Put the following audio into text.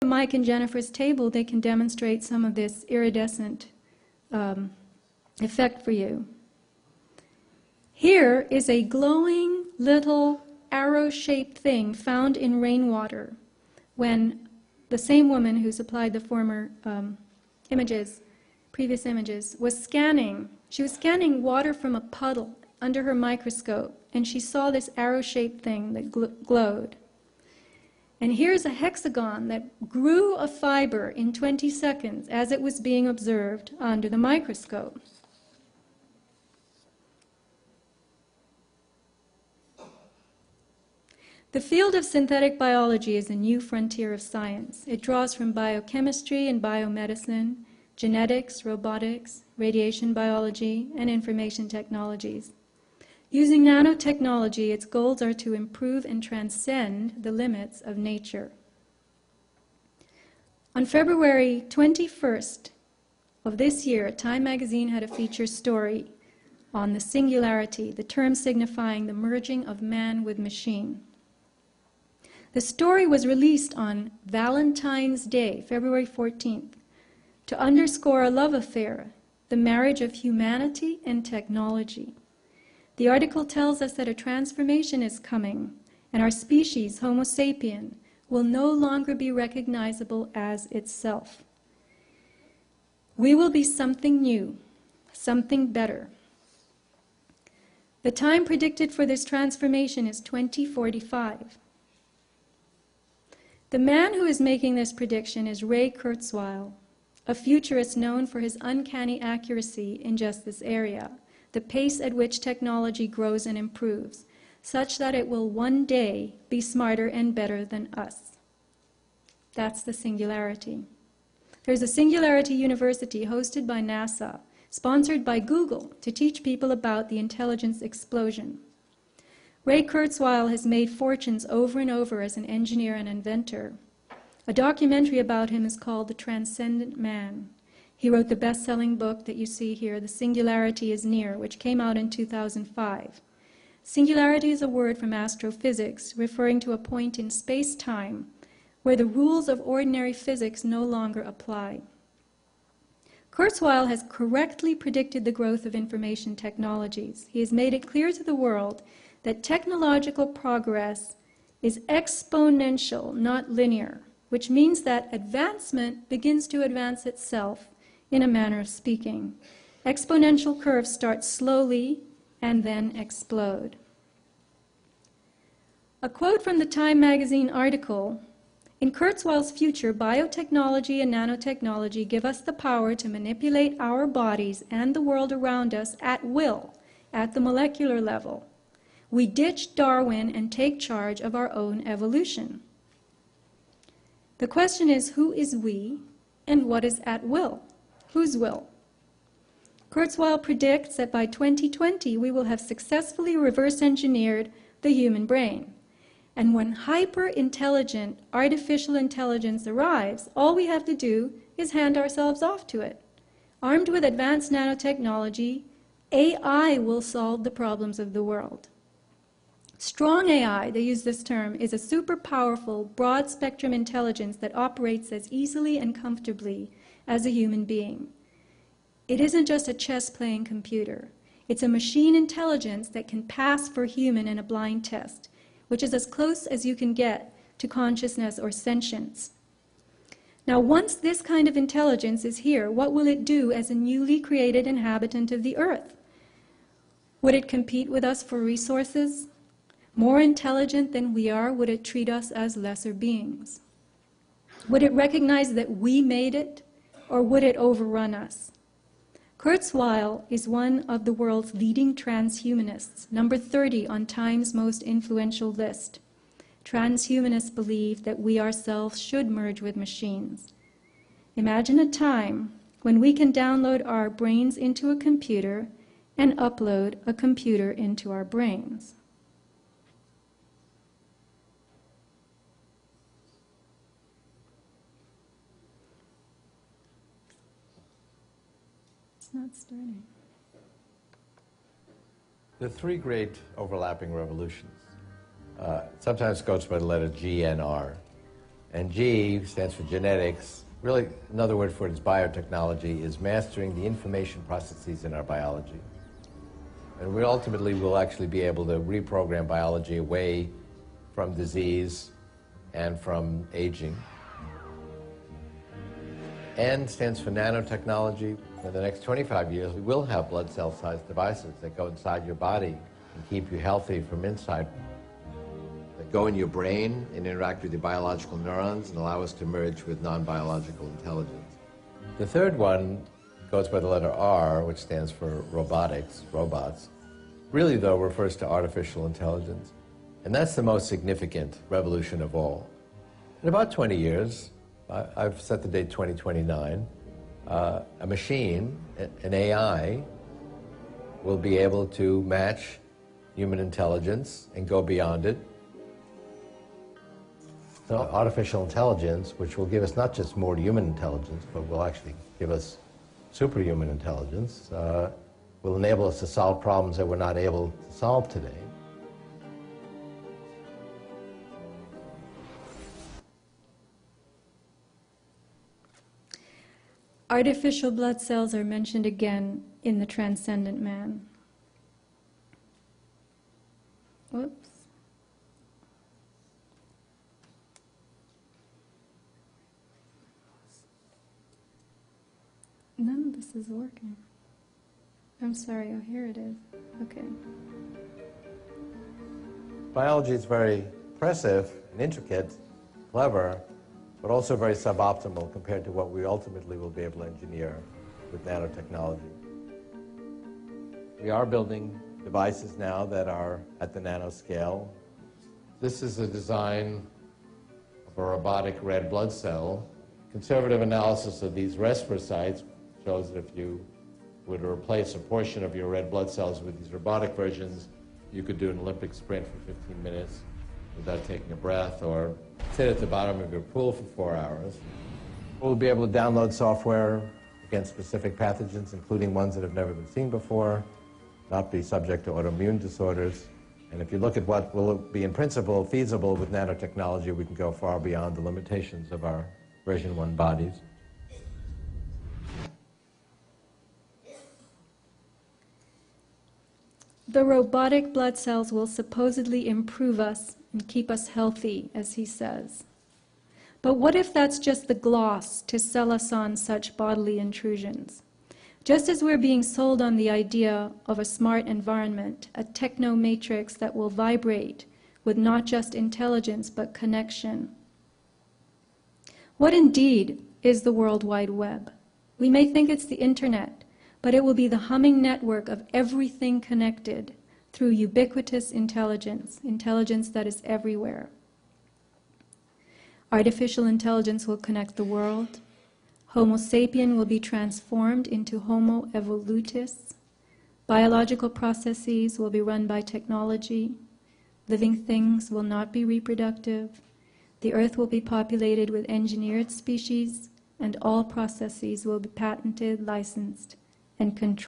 Mike and Jennifer's table, they can demonstrate some of this iridescent effect for you. Here is a glowing little arrow-shaped thing found in rainwater when the same woman who supplied the former previous images, was scanning. She was scanning water from a puddle under her microscope, and she saw this arrow-shaped thing that glowed. And here's a hexagon that grew a fiber in 20 seconds as it was being observed under the microscope. The field of synthetic biology is a new frontier of science. It draws from biochemistry and biomedicine, genetics, robotics, radiation biology, and information technologies. Using nanotechnology, its goals are to improve and transcend the limits of nature. On February 21st of this year, Time magazine had a feature story on the singularity, the term signifying the merging of man with machine. The story was released on Valentine's Day, February 14th, to underscore a love affair, the marriage of humanity and technology. The article tells us that a transformation is coming, and our species, Homo sapien, will no longer be recognizable as itself. We will be something new, something better. The time predicted for this transformation is 2045. The man who is making this prediction is Ray Kurzweil, a futurist known for his uncanny accuracy in just this area, the pace at which technology grows and improves, such that it will one day be smarter and better than us. That's the singularity. There's a Singularity University hosted by NASA, sponsored by Google, to teach people about the intelligence explosion. Ray Kurzweil has made fortunes over and over as an engineer and inventor. A documentary about him is called The Transcendent Man. He wrote the best-selling book that you see here, The Singularity is Near, which came out in 2005. Singularity is a word from astrophysics, referring to a point in space-time where the rules of ordinary physics no longer apply. Kurzweil has correctly predicted the growth of information technologies. He has made it clear to the world that technological progress is exponential, not linear, which means that advancement begins to advance itself, in a manner of speaking. Exponential curves start slowly and then explode. A quote from the Time magazine article: "In Kurzweil's future, biotechnology and nanotechnology give us the power to manipulate our bodies and the world around us at will, at the molecular level. We ditch Darwin and take charge of our own evolution." The question is, who is we and what is at will? Whose will? Kurzweil predicts that by 2020 we will have successfully reverse engineered the human brain. And when hyper-intelligent artificial intelligence arrives, all we have to do is hand ourselves off to it. Armed with advanced nanotechnology, AI will solve the problems of the world. Strong AI, they use this term, is a super powerful, broad-spectrum intelligence that operates as easily and comfortably as a human being. It isn't just a chess-playing computer. It's a machine intelligence that can pass for human in a blind test, which is as close as you can get to consciousness or sentience. Now, once this kind of intelligence is here, what will it do as a newly created inhabitant of the Earth? Would it compete with us for resources? More intelligent than we are, would it treat us as lesser beings? Would it recognize that we made it, or would it overrun us? Kurzweil is one of the world's leading transhumanists, number 30 on Time's most influential list. Transhumanists believe that we ourselves should merge with machines. Imagine a time when we can download our brains into a computer and upload a computer into our brains. Not starting. The three great overlapping revolutions, sometimes goes by the letter G and R, And G stands for genetics. Really, another word for it is biotechnology, is mastering the information processes in our biology. And we ultimately will actually be able to reprogram biology away from disease and from aging. N stands for nanotechnology. For the next 25 years, we will have blood cell-sized devices that go inside your body and keep you healthy from inside, that go in your brain and interact with your biological neurons and allow us to merge with non-biological intelligence. The third one goes by the letter R, which stands for robotics, robots. Really, though, refers to artificial intelligence. And that's the most significant revolution of all. In about 20 years, I've set the date 2029, a machine, an AI, will be able to match human intelligence and go beyond it. So artificial intelligence, which will give us not just more human intelligence, but will actually give us superhuman intelligence, will enable us to solve problems that we're not able to solve today. Artificial blood cells are mentioned again in the Transcendent Man. Whoops. None of this is working. I'm sorry, oh, here it is. Okay. Biology is very impressive and intricate, clever, but also very suboptimal compared to what we ultimately will be able to engineer with nanotechnology. We are building devices now that are at the nanoscale. This is a design of a robotic red blood cell. Conservative analysis of these respirosites shows that if you were to replace a portion of your red blood cells with these robotic versions, you could do an Olympic sprint for 15 minutes without taking a breath, or sit at the bottom of your pool for 4 hours. We'll be able to download software against specific pathogens, including ones that have never been seen before, not be subject to autoimmune disorders. And if you look at what will be in principle feasible with nanotechnology, we can go far beyond the limitations of our version 1 bodies. The robotic blood cells will supposedly improve us and keep us healthy, as he says. But what if that's just the gloss to sell us on such bodily intrusions? Just as we're being sold on the idea of a smart environment, a techno-matrix that will vibrate with not just intelligence but connection. What indeed is the World Wide Web? We may think it's the internet, but it will be the humming network of everything connected through ubiquitous intelligence, intelligence that is everywhere. Artificial intelligence will connect the world. Homo sapien will be transformed into Homo evolutus. Biological processes will be run by technology. Living things will not be reproductive. The earth will be populated with engineered species, and all processes will be patented, licensed, and controlled.